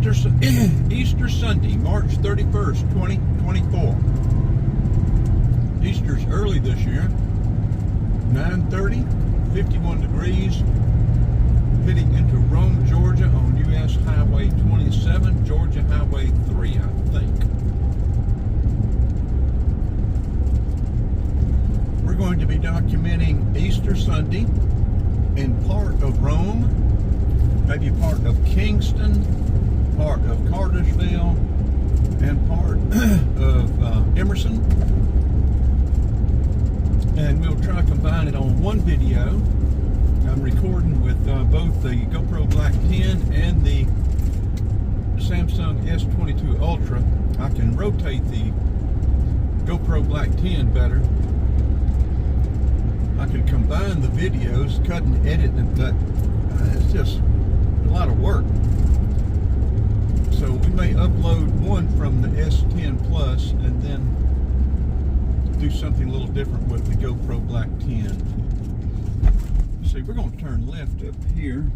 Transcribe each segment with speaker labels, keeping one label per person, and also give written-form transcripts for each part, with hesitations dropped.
Speaker 1: Easter Sunday, March 31st, 2024. Easter's early this year. 9:30, 51 degrees. Heading into Rome, Georgia on US Highway 27, Georgia Highway 3, I think. We're going to be documenting Easter Sunday in part of Rome, maybe part of Kingston, part of Cartersville, and part of Emerson. And we'll try to combine it on one video. I'm recording with both the GoPro Black 10 and the Samsung S22 Ultra. I can rotate the GoPro Black 10 better. I can combine the videos, cut and edit them, but it's just a lot of work. So we may upload one from the S10 Plus and then do something a little different with the GoPro Black 10. See, we're going to turn left up here.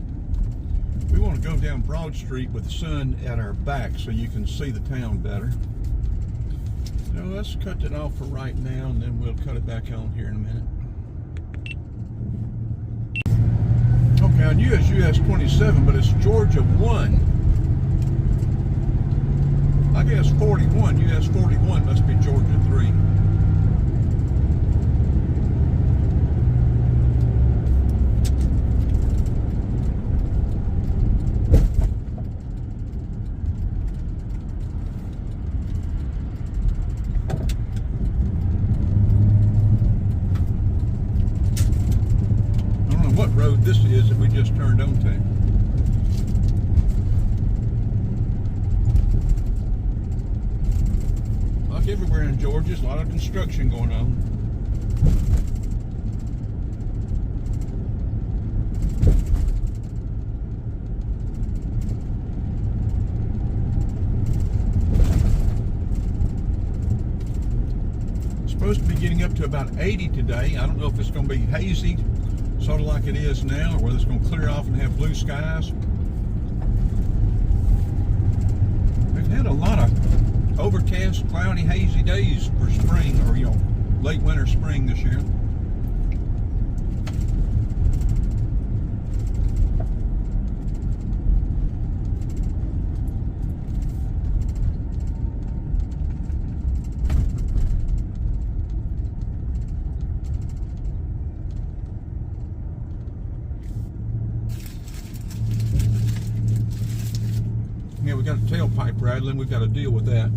Speaker 1: We want to go down Broad Street with the sun at our back so you can see the town better. So let's cut it off for right now, and then we'll cut it back on here in a minute. Okay, I knew it's US 27, but it's Georgia 1. I guess 41, US 41 must be Georgia 3. What road this is that we just turned onto. Like everywhere in Georgia, there's a lot of construction going on. It's supposed to be getting up to about 80 today. I don't know if it's going to be hazy, sort of like it is now, or whether it's going to clear off and have blue skies. We've had a lot of overcast, cloudy, hazy days for spring, or late winter, spring this year. Yeah, we got a tailpipe rattling. We've got to deal with that.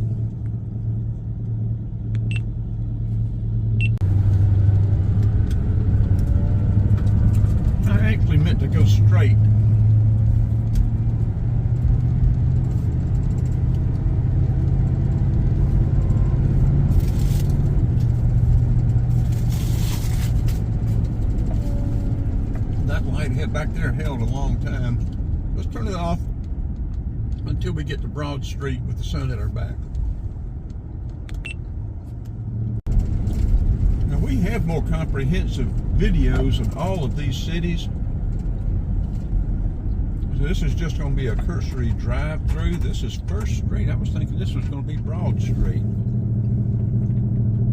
Speaker 1: I actually meant to go straight. That light head back there held a long time. Let's turn it off until we get to Broad Street with the sun at our back. Now we have more comprehensive videos of all of these cities. So this is just going to be a cursory drive through. This is First Street. I was thinking this was going to be Broad Street.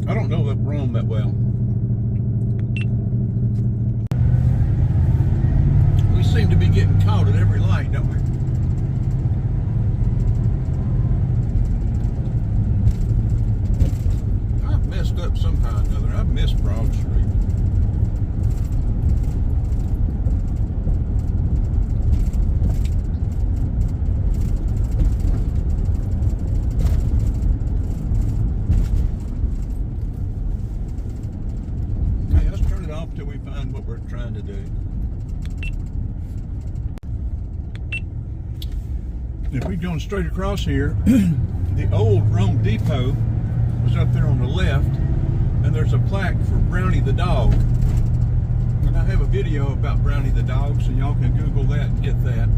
Speaker 1: I don't know that Rome that well. We seem to be getting caught at every light, don't we? Up somehow or another. I've missed Broad Street. Okay, let's turn it off till we find what we're trying to do. If we're going straight across here, the old Rome Depot was up there on the left, and there's a plaque for Brownie the dog. And I have a video about Brownie the dog, so y'all can Google that and get that.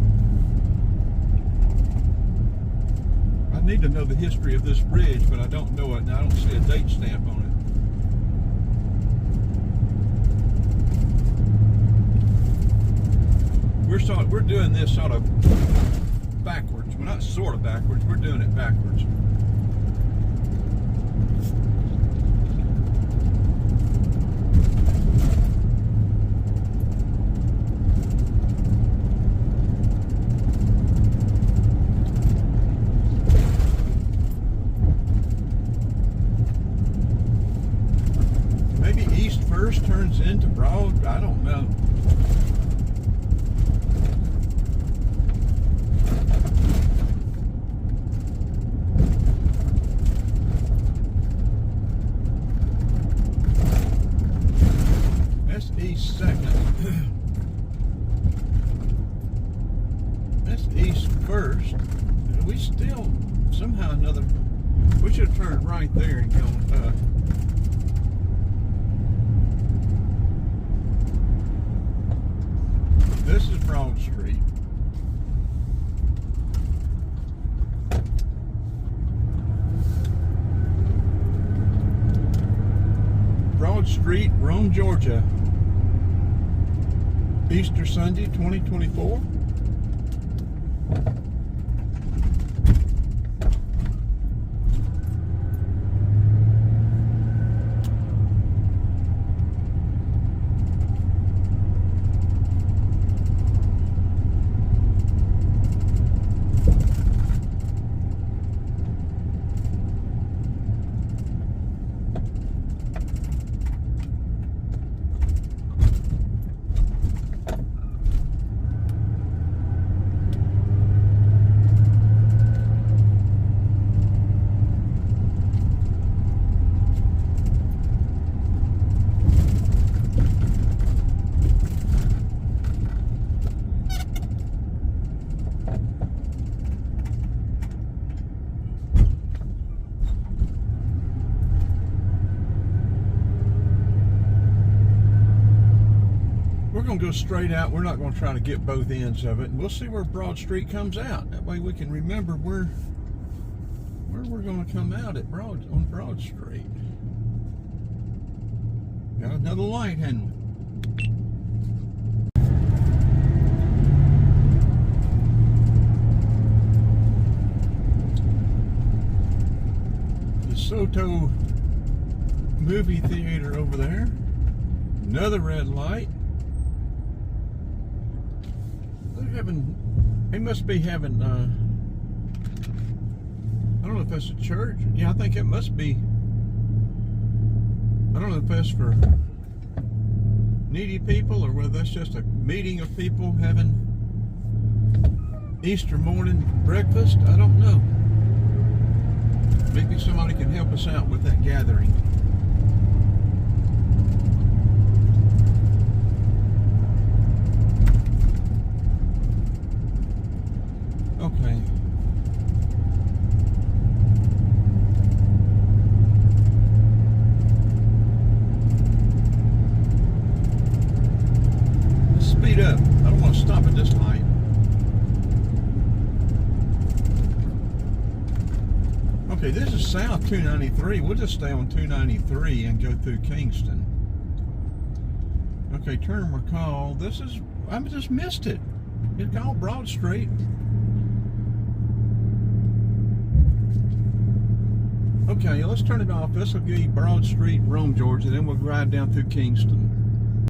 Speaker 1: I need to know the history of this bridge, but I don't know it, and I don't see a date stamp on it. We're doing this sort of backwards. Well, not sort of backwards. We're doing it backwards. Maybe east first turns into Broad. I don't know. That's east second. That's east first. We still somehow another. We should have turned right there and gone. This is Broad Street. Broad Street, Rome, Georgia. Easter Sunday, 2024. We're going to go straight out. We're not going to try to get both ends of it. And we'll see where Broad Street comes out. That way we can remember where we're going to come out at on Broad Street. Got another light, hadn't we? The Soto movie theater over there. Another red light. They must be having, I don't know if that's a church. Yeah, I think it must be. I don't know if that's for needy people or whether that's just a meeting of people having Easter morning breakfast. I don't know. Maybe somebody can help us out with that gathering. Okay. Let's speed up. I don't want to stop at this light. Okay, this is South 293. We'll just stay on 293 and go through Kingston. Okay, turn recall. This is, I just missed it. It's called Broad Street. Okay, let's turn it off. This will be Broad Street, Rome, Georgia. Then we'll ride down through Kingston.